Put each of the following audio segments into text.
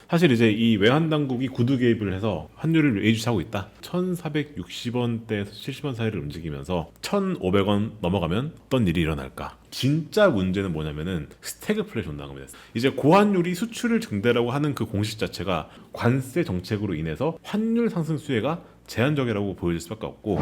사실 이제 이 외환 당국이 구두 개입을 해서 환율을 예의주시하고 있다. 1,460원대에서 70원 사이를 움직이면서 1,500원 넘어가면 어떤 일이 일어날까? 진짜 문제는 뭐냐면은 스태그플레이션이 온다는 겁니다. 이제 고환율이 수출을 증대라고 하는 그 공식 자체가 관세 정책으로 인해서 환율 상승 수혜가 제한적이라고 보여질 수밖에 없고.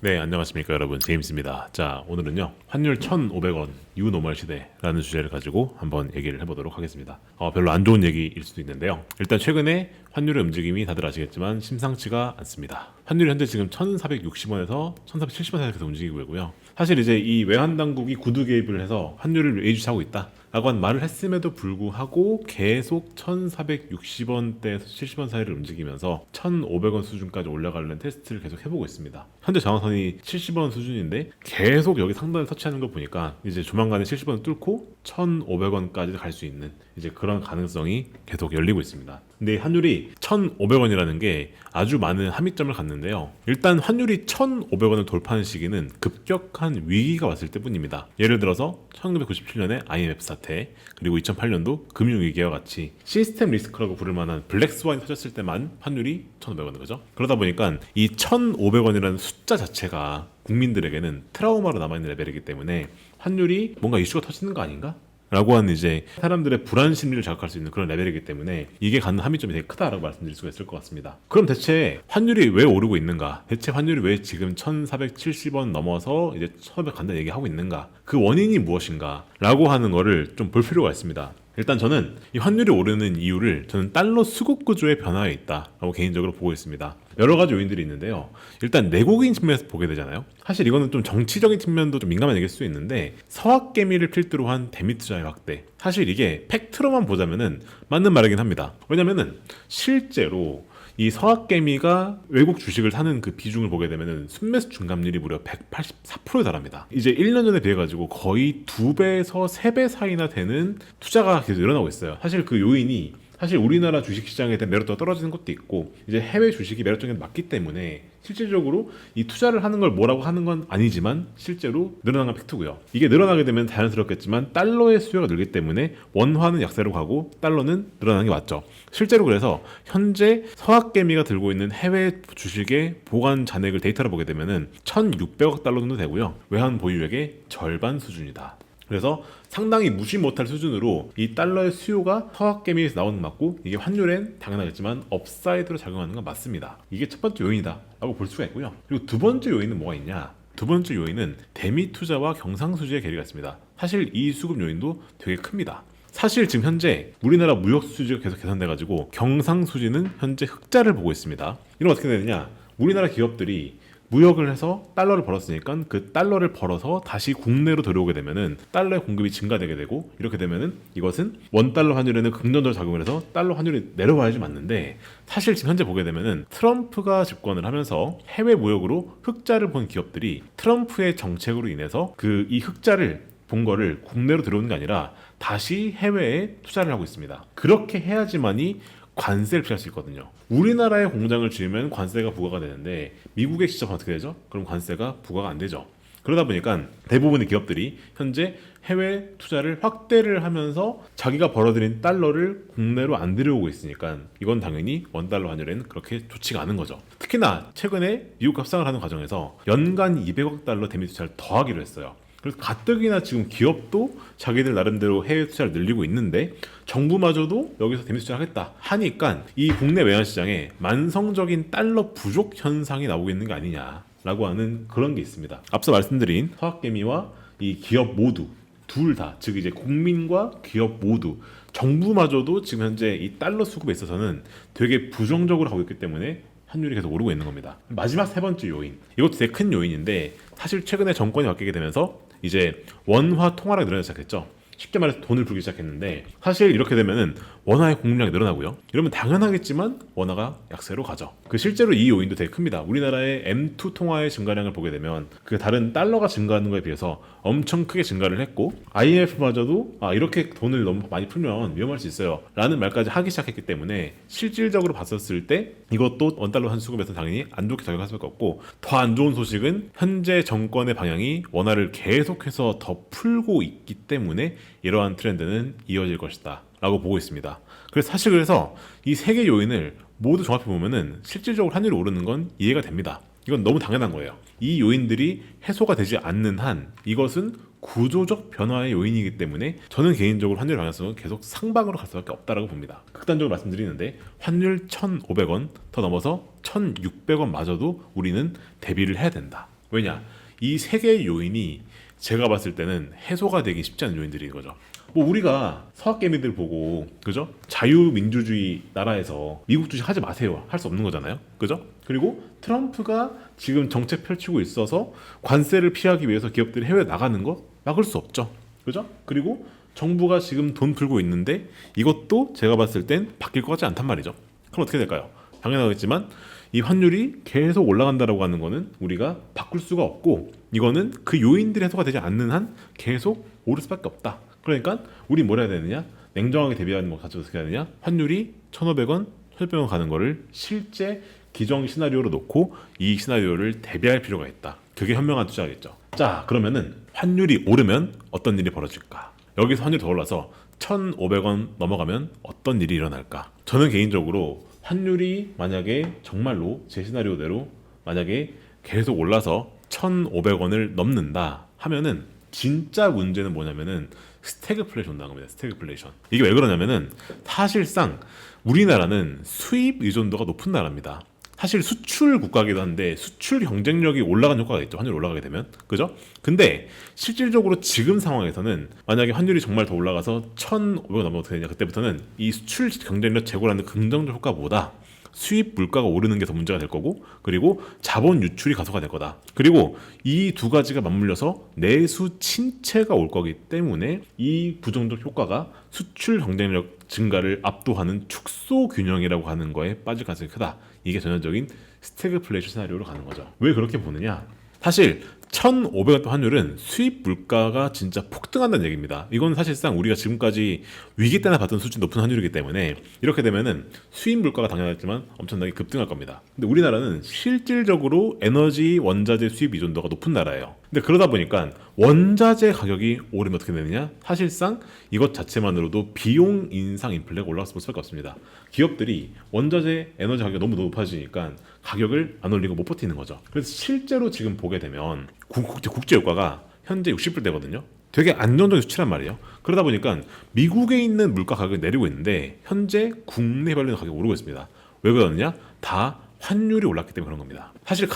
네, 안녕하십니까 여러분, 제임스입니다. 자, 오늘은요 환율 1,500원 뉴노멀 시대라는 주제를 가지고 한번 얘기를 해보도록 하겠습니다. 별로 안 좋은 얘기일 수도 있는데요. 일단 최근에 환율의 움직임이 다들 아시겠지만 심상치가 않습니다. 환율이 현재 지금 1,460원에서 1,470원 사이에서 계속 움직이고 있고요. 사실 이제 이 외환 당국이 구두 개입을 해서 환율을 예의주시하고 있다 라고 한 말을 했음에도 불구하고 계속 1,460원대에서 70원 사이를 움직이면서 1,500원 수준까지 올라가려는 테스트를 계속 해보고 있습니다. 현재 저항선이 70원 수준인데 계속 여기 상단을 터치하는 거 보니까 이제 조만간에 70원을 뚫고 1,500원까지 갈 수 있는 이제 그런 가능성이 계속 열리고 있습니다. 근데 환율이 1,500원이라는 게 아주 많은 함의점을 갖는데요. 일단 환율이 1,500원을 돌파하는 시기는 급격한 위기가 왔을 때뿐입니다. 예를 들어서 1997년에 IMF 사태, 그리고 2008년도 금융위기와 같이 시스템 리스크라고 부를 만한 블랙스완이 터졌을 때만 환율이 1,500원인 거죠. 그러다 보니까 이 1,500원이라는 숫자 자체가 국민들에게는 트라우마로 남아있는 레벨이기 때문에 환율이 뭔가 이슈가 터지는 거 아닌가? 라고 하는 이제 사람들의 불안 심리를 자극할 수 있는 그런 레벨이기 때문에 이게 갖는 함의점이 되게 크다라고 말씀드릴 수가 있을 것 같습니다. 그럼 대체 환율이 왜 오르고 있는가? 대체 환율이 왜 지금 1,470원 넘어서 이제 1,500 간다는 얘기하고 있는가? 그 원인이 무엇인가? 라고 하는 거를 좀 볼 필요가 있습니다. 일단 저는 이 환율이 오르는 이유를 저는 달러 수급 구조의 변화에 있다라고 개인적으로 보고 있습니다. 여러 가지 요인들이 있는데요. 일단 내국인 측면에서 보게 되잖아요. 사실 이거는 좀 정치적인 측면도 좀 민감한 얘기일 수 있는데 서학개미를 필두로 한 대미 투자의 확대. 사실 이게 팩트로만 보자면은 맞는 말이긴 합니다. 왜냐면은 실제로 이 서학개미가 외국 주식을 사는 그 비중을 보게 되면은 순매수 증감률이 무려 184%에 달합니다. 이제 1년 전에 비해 가지고 거의 2배에서 3배 사이나 되는 투자가 계속 일어나고 있어요. 사실 그 요인이 사실 우리나라 주식시장에 대한 매력도가 떨어지는 것도 있고 이제 해외 주식이 매력적인 게 맞기 때문에 실질적으로 이 투자를 하는 걸 뭐라고 하는 건 아니지만 실제로 늘어난 건 팩트고요. 이게 늘어나게 되면 자연스럽겠지만 달러의 수요가 늘기 때문에 원화는 약세로 가고 달러는 늘어나는 게 맞죠. 실제로 그래서 현재 서학개미가 들고 있는 해외 주식의 보관 잔액을 데이터로 보게 되면은 1,600억 달러 정도 되고요. 외환 보유액의 절반 수준이다. 그래서 상당히 무시 못할 수준으로 이 달러의 수요가 서학개미에서 나오는 거 맞고 이게 환율엔 당연하겠지만 업사이드로 작용하는 건 맞습니다. 이게 첫 번째 요인이다 라고 볼 수가 있고요. 그리고 두 번째 요인은 뭐가 있냐? 두 번째 요인은 대미 투자와 경상수지의 괴리가 있습니다. 사실 이 수급 요인도 되게 큽니다. 사실 지금 현재 우리나라 무역 수지가 계속 개선돼가지고 경상수지는 현재 흑자를 보고 있습니다. 이런 어떻게 되느냐? 우리나라 기업들이 무역을 해서 달러를 벌었으니까 그 달러를 벌어서 다시 국내로 들어오게 되면은 달러의 공급이 증가되게 되고 이렇게 되면은 이것은 원달러 환율에는 긍정적으로 작용을 해서 달러 환율이 내려와야지 맞는데 사실 지금 현재 보게 되면은 트럼프가 집권을 하면서 해외 무역으로 흑자를 본 기업들이 트럼프의 정책으로 인해서 이 흑자를 본 거를 국내로 들어오는 게 아니라 다시 해외에 투자를 하고 있습니다. 그렇게 해야지만이 관세를 피할 수 있거든요. 우리나라에 공장을 지으면 관세가 부과가 되는데 미국의 시장은 어떻게 되죠? 그럼 관세가 부과가 안 되죠. 그러다 보니까 대부분의 기업들이 현재 해외 투자를 확대를 하면서 자기가 벌어들인 달러를 국내로 안 들여오고 있으니까 이건 당연히 원달러 환율에는 그렇게 좋지가 않은 거죠. 특히나 최근에 미국 협상을 하는 과정에서 연간 200억 달러 대미 투자를 더하기로 했어요. 그래서 가뜩이나 지금 기업도 자기들 나름대로 해외 투자를 늘리고 있는데 정부마저도 여기서 대미 투자를 하겠다 하니까 이 국내 외환 시장에 만성적인 달러 부족 현상이 나오고 있는 게 아니냐라고 하는 그런 게 있습니다. 앞서 말씀드린 서학개미와 이 기업 모두 둘 다, 즉 이제 국민과 기업 모두 정부마저도 지금 현재 이 달러 수급에 있어서는 되게 부정적으로 하고 있기 때문에 환율이 계속 오르고 있는 겁니다. 마지막 세 번째 요인, 이것도 되게 큰 요인인데 사실 최근에 정권이 바뀌게 되면서 이제 원화 통화량이 늘어나기 시작했죠. 쉽게 말해서 돈을 불기 시작했는데 사실 이렇게 되면은 원화의 공급량이 늘어나고요. 이러면 당연하겠지만 원화가 약세로 가죠. 그 실제로 이 요인도 되게 큽니다. 우리나라의 M2 통화의 증가량을 보게 되면 그 다른 달러가 증가하는 거에 비해서 엄청 크게 증가를 했고 IMF마저도 이렇게 돈을 너무 많이 풀면 위험할 수 있어요 라는 말까지 하기 시작했기 때문에 실질적으로 봤었을 때 이것도 원달러 환수급에서 당연히 안 좋게 작용할 수밖에 없고, 더 안 좋은 소식은 현재 정권의 방향이 원화를 계속해서 더 풀고 있기 때문에 이러한 트렌드는 이어질 것이다 거다라고 보고 있습니다. 그래서 이 세 개 요인을 모두 종합해 보면은 실질적으로 환율이 오르는 건 이해가 됩니다. 이건 너무 당연한 거예요. 이 요인들이 해소가 되지 않는 한 이것은 구조적 변화의 요인이기 때문에 저는 개인적으로 환율 방향성은 계속 상방으로 갈 수밖에 없다라고 봅니다. 극단적으로 말씀드리는데 환율 1,500원 더 넘어서 1,600원 마저도 우리는 대비를 해야 된다. 왜냐? 이 세 개의 요인이 제가 봤을 때는 해소가 되기 쉽지 않은 요인들인 거죠. 뭐 우리가 서학개미들 보고 그죠? 자유민주주의 나라에서 미국 주식 하지 마세요 할 수 없는 거잖아요. 그죠? 그리고 트럼프가 지금 정책 펼치고 있어서 관세를 피하기 위해서 기업들이 해외 나가는 거 막을 수 없죠. 그죠? 그리고 정부가 지금 돈 풀고 있는데 이것도 제가 봤을 땐 바뀔 것 같지 않단 말이죠. 그럼 어떻게 될까요? 당연하겠지만 이 환율이 계속 올라간다라고 하는 거는 우리가 바꿀 수가 없고 이거는 그 요인들이 해소가 되지 않는 한 계속 오를 수밖에 없다. 그러니까 우리 뭘 해야 되느냐? 냉정하게 대비하는 것 자체 어떻게 해야 되냐? 환율이 1,500원, 1,600원 가는 거를 실제 기정 시나리오로 놓고 이 시나리오를 대비할 필요가 있다. 그게 현명한 투자겠죠. 자, 그러면은 환율이 오르면 어떤 일이 벌어질까? 여기서 환율이 더 올라서 1,500원 넘어가면 어떤 일이 일어날까? 저는 개인적으로 환율이 만약에 정말로 제 시나리오대로 만약에 계속 올라서 1,500원을 넘는다 하면은 진짜 문제는 뭐냐면은 스태그플레이션 온다는 겁니다. 스태그플레이션. 이게 왜 그러냐면은 사실상 우리나라는 수입 의존도가 높은 나라입니다. 사실 수출 국가이기도 한데 수출 경쟁력이 올라간 효과가 있죠. 환율이 올라가게 되면. 그죠? 근데 실질적으로 지금 상황에서는 만약에 환율이 정말 더 올라가서 1,500원 넘으면 어떻게 되냐. 그때부터는 이 수출 경쟁력 제고라는 긍정적 효과보다 수입 물가가 오르는 게 더 문제가 될 거고 그리고 자본 유출이 가속화 될 거다. 그리고 이 두 가지가 맞물려서 내수 침체가 올 거기 때문에 이 부정적 효과가 수출 경쟁력 증가를 압도하는 축소 균형이라고 하는 거에 빠질 가능성이 크다. 이게 전형적인 스태그플레이션 시나리오로 가는 거죠. 왜 그렇게 보느냐? 사실 1,500원 환율은 수입 물가가 진짜 폭등한다는 얘기입니다. 이건 사실상 우리가 지금까지 위기 때나 봤던 수준 높은 환율이기 때문에 이렇게 되면은 수입 물가가 당연하지만 엄청나게 급등할 겁니다. 근데 우리나라는 실질적으로 에너지 원자재 수입 의존도가 높은 나라예요. 근데 그러다 보니까 원자재 가격이 오르면 어떻게 되느냐? 사실상 이것 자체만으로도 비용 인상 인플레가 올라갈 수밖에 없습니다. 기업들이 원자재 에너지 가격이 너무 높아지니까 가격을 안 올리고 못 버티는 거죠. 그래서 실제로 지금 보게 되면 국제 유가가 현재 60불대거든요. 되게 안정적인 수치란 말이에요. 그러다 보니까 미국에 있는 물가 가격이 내리고 있는데 현재 국내 발리는 가격이 오르고 있습니다. 왜 그러느냐? 다 환율이 올랐기 때문에 그런 겁니다. 사실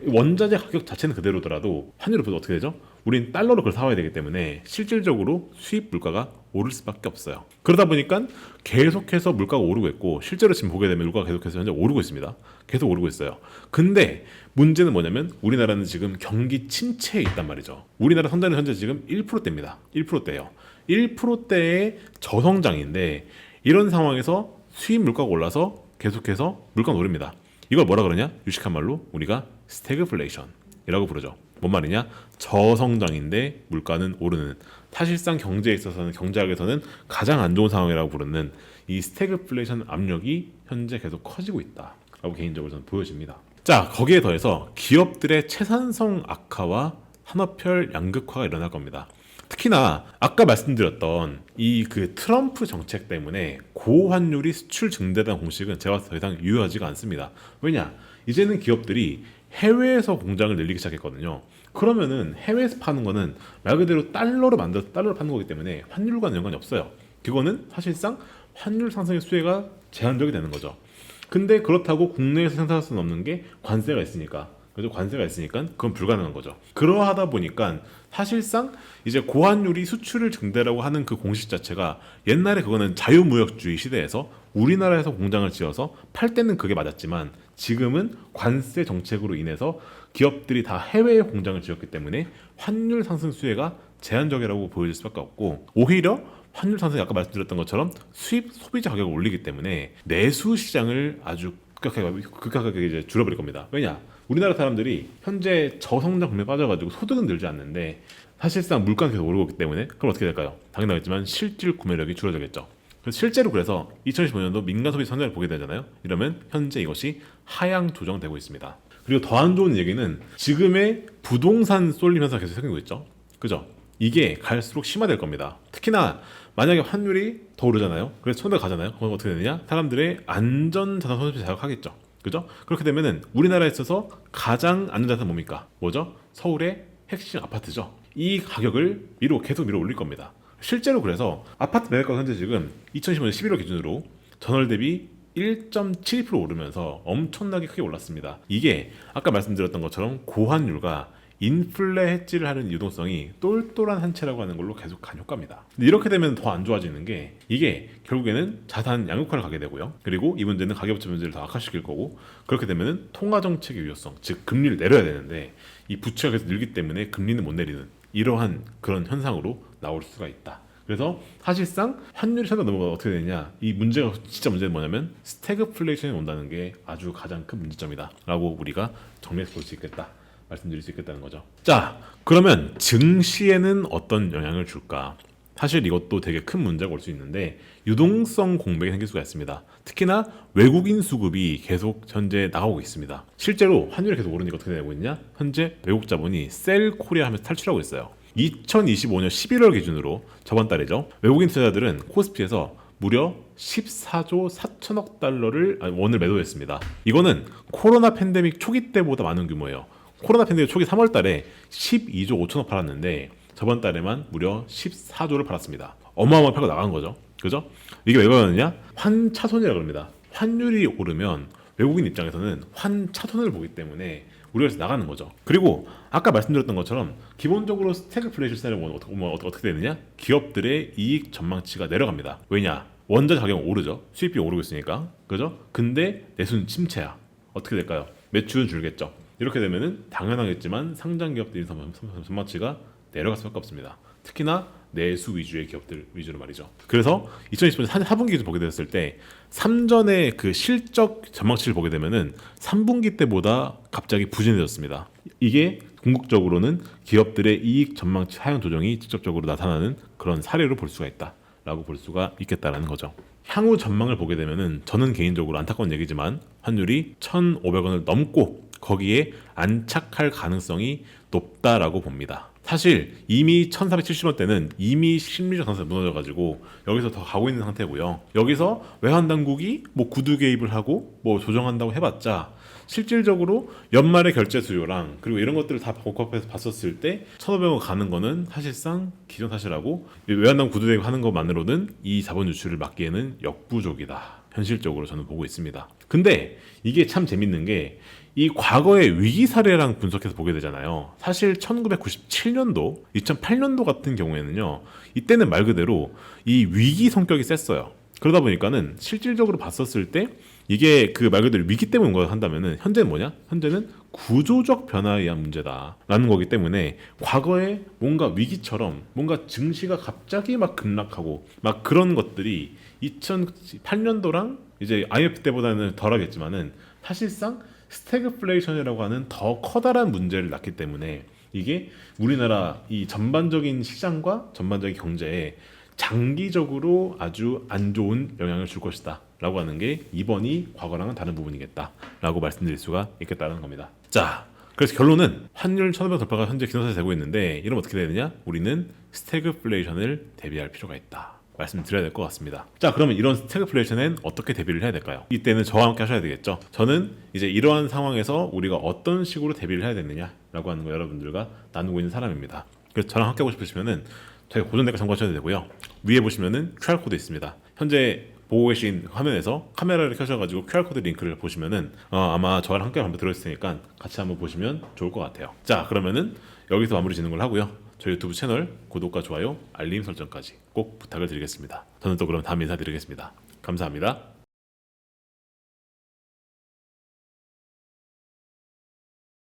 원자재 가격 자체는 그대로더라도 환율을 보면 어떻게 되죠? 우린 달러로 그걸 사와야 되기 때문에 실질적으로 수입 물가가 오를 수밖에 없어요. 그러다 보니까 계속해서 물가가 오르고 있고 실제로 지금 보게 되면 물가가 계속해서 현재 오르고 있습니다. 계속 오르고 있어요. 근데 문제는 뭐냐면 우리나라는 지금 경기 침체에 있단 말이죠. 우리나라 성장률 현재 지금 1%대입니다. 1%대예요. 1%대의 저성장인데 이런 상황에서 수입 물가가 올라서 계속해서 물가가 오릅니다. 이걸 뭐라 그러냐? 유식한 말로 우리가 스태그플레이션이라고 부르죠. 뭔 말이냐? 저성장인데 물가는 오르는, 사실상 경제에 있어서는, 경제학에서는 가장 안 좋은 상황이라고 부르는 이 스태그플레이션 압력이 현재 계속 커지고 있다라고 개인적으로 저는 보여집니다. 자, 거기에 더해서 기업들의 채산성 악화와 산업별 양극화가 일어날 겁니다. 특히나 아까 말씀드렸던 이 트럼프 정책 때문에 고환율이 수출 증대라는 공식은 제가 더 이상 유효하지가 않습니다. 왜냐? 이제는 기업들이 해외에서 공장을 늘리기 시작했거든요. 그러면은 해외에서 파는 거는 말 그대로 달러로 만들어서 달러로 파는 거기 때문에 환율과는 연관이 없어요. 그거는 사실상 환율 상승의 수혜가 제한적이 되는 거죠. 근데 그렇다고 국내에서 생산할 수는 없는 게 관세가 있으니까. 그래서 관세가 있으니까 그건 불가능한 거죠. 그러하다 보니까 사실상 이제 고환율이 수출을 증대라고 하는 그 공식 자체가 옛날에 그거는 자유무역주의 시대에서 우리나라에서 공장을 지어서 팔 때는 그게 맞았지만 지금은 관세 정책으로 인해서 기업들이 다 해외에 공장을 지었기 때문에 환율 상승 수혜가 제한적이라고 보여질 수밖에 없고 오히려 환율 상승이 아까 말씀드렸던 것처럼 수입 소비자 가격을 올리기 때문에 내수 시장을 아주 급격하게 이제 줄여버릴 겁니다. 왜냐? 우리나라 사람들이 현재 저성장 국면에 빠져가지고 소득은 늘지 않는데 사실상 물가는 계속 오르고 있기 때문에 그럼 어떻게 될까요? 당연하겠지만 실질 구매력이 줄어들겠죠. 그래서 2025년도 민간 소비 성장을 보게 되잖아요. 이러면 현재 이것이 하향 조정되고 있습니다. 그리고 더 안 좋은 얘기는 지금의 부동산 쏠림 현상이 계속 생기고 있죠. 그죠? 이게 갈수록 심화될 겁니다. 특히나 만약에 환율이 더 오르잖아요. 그래서 손해 가잖아요. 그럼 어떻게 되느냐? 사람들의 안전자산 손실 자극하겠죠. 그죠? 그렇게 되면은 우리나라에 있어서 가장 안전자산 뭡니까? 뭐죠? 서울의 핵심 아파트죠. 이 가격을 계속 밀어 올릴 겁니다. 실제로 그래서 아파트 매매가 현재 지금 2015년 11월 기준으로 전월 대비 1.72% 오르면서 엄청나게 크게 올랐습니다. 이게 아까 말씀드렸던 것처럼 고환율과 인플레 해지를 하는 유동성이 똘똘한 한 채라고 하는 걸로 계속 간 효과입니다. 근데 이렇게 되면 더 안 좋아지는 게 이게 결국에는 자산 양극화를 가게 되고요. 그리고 이 문제는 가계부채 문제를 더 악화시킬 거고 그렇게 되면은 통화정책의 유효성, 즉 금리를 내려야 되는데 이 부채가 계속 늘기 때문에 금리는 못 내리는 이러한 그런 현상으로 나올 수가 있다. 그래서 사실상 환율이 천으로 넘어가면 어떻게 되냐 이 문제가 진짜 문제는 뭐냐면 스태그플레이션이 온다는 게 아주 가장 큰 문제점이다 라고 우리가 정리해서 볼 수 있겠다 말씀드릴 수 있겠다는 거죠. 자, 그러면 증시에는 어떤 영향을 줄까? 사실 이것도 되게 큰 문제가 올 수 있는데 유동성 공백이 생길 수가 있습니다. 특히나 외국인 수급이 계속 현재 나오고 있습니다. 실제로 환율이 계속 오르니까 어떻게 되고 있냐? 현재 외국 자본이 셀 코리아 하면서 탈출하고 있어요. 2025년 11월 기준으로 저번 달이죠. 외국인 투자자들은 코스피에서 무려 14조 4천억 달러를 원을 매도했습니다. 이거는 코로나 팬데믹 초기 때보다 많은 규모예요. 코로나 팬데믹 초기 3월 달에 12조 5천억 팔았는데 저번 달에만 무려 14조를 팔았습니다. 어마어마하게 팔고 나간 거죠. 그죠? 이게 왜 그러느냐? 환차손이라고 합니다. 환율이 오르면 외국인 입장에서는 환차손을 보기 때문에 우리가 나가는 거죠. 그리고 아까 말씀드렸던 것처럼 기본적으로 스태그플레이션 시나리오는 어떻게 되느냐? 기업들의 이익 전망치가 내려갑니다. 왜냐? 원자 가격은 오르죠. 수입비 오르고 있으니까. 그죠? 근데 내수는 침체야. 어떻게 될까요? 매출은 줄겠죠. 이렇게 되면은 당연하겠지만 상장 기업들의 전망치가 내려갈 수밖에 없습니다. 특히나 내수 위주의 기업들 위주로 말이죠. 그래서 2020년 4분기 기준 보게 됐을 때 3전의 그 실적 전망치를 보게 되면은 3분기 때보다 갑자기 부진해졌습니다. 이게 궁극적으로는 기업들의 이익 전망치 하향 조정이 직접적으로 나타나는 그런 사례로 볼 수가 있다라고 볼 수가 있겠다라는 거죠. 향후 전망을 보게 되면은 저는 개인적으로 안타까운 얘기지만 환율이 1,500원을 넘고 거기에 안착할 가능성이 높다라고 봅니다. 사실 이미 1470원대는 이미 심리적 강세가 무너져가지고 여기서 더 가고 있는 상태고요. 여기서 외환 당국이 뭐 구두 개입을 하고 뭐 조정한다고 해봤자 실질적으로 연말의 결제 수요랑 그리고 이런 것들을 다 복합해서 봤었을 때 1,500원 가는 거는 사실상 기정사실하고 외환 당국 구두 개입하는 것만으로는 이 자본 유출을 막기에는 역부족이다. 현실적으로 저는 보고 있습니다. 근데 이게 참 재밌는 게 이 과거의 위기 사례랑 분석해서 보게 되잖아요. 사실 1997년도, 2008년도 같은 경우에는요. 이때는 말 그대로 이 위기 성격이 셌어요. 그러다 보니까는 실질적으로 봤었을 때 이게 그 말 그대로 위기 때문에 온 거 한다면은 현재는 뭐냐? 현재는 구조적 변화에 의한 문제다라는 거기 때문에 과거에 뭔가 위기처럼 뭔가 증시가 갑자기 막 급락하고 막 그런 것들이 2008년도랑 이제 IMF 때보다는 덜하겠지만은 사실상 스태그플레이션이라고 하는 더 커다란 문제를 낳기 때문에 이게 우리나라 이 전반적인 시장과 전반적인 경제에 장기적으로 아주 안 좋은 영향을 줄 것이다 라고 하는 게 이번이 과거랑은 다른 부분이겠다 라고 말씀드릴 수가 있겠다는 겁니다. 자, 그래서 결론은 환율 1,500 돌파가 현재 기존사에 되고 있는데 이러면 어떻게 되느냐? 우리는 스태그플레이션을 대비할 필요가 있다 말씀드려야 될 것 같습니다. 자, 그러면 이런 스태그플레이션엔 어떻게 대비를 해야 될까요? 이때는 저와 함께 하셔야 되겠죠. 저는 이제 이러한 상황에서 우리가 어떤 식으로 대비를 해야 되느냐라고 하는 거 여러분들과 나누고 있는 사람입니다. 그래서 저랑 함께 하고 싶으시면은 저희 고정 댓글 참고하셔도 되고요. 위에 보시면은 QR코드 있습니다. 현재 보고 계신 화면에서 카메라를 켜셔가지고 QR코드 링크를 보시면은 아마 저랑 함께 한번 들어있을 테니까 같이 한번 보시면 좋을 것 같아요. 자, 그러면은 여기서 마무리 짓는 걸 하고요. 저희 유튜브 채널 구독과 좋아요, 알림 설정까지 꼭 부탁을 드리겠습니다. 저는 또 그럼 다음 인사드리겠습니다. 감사합니다.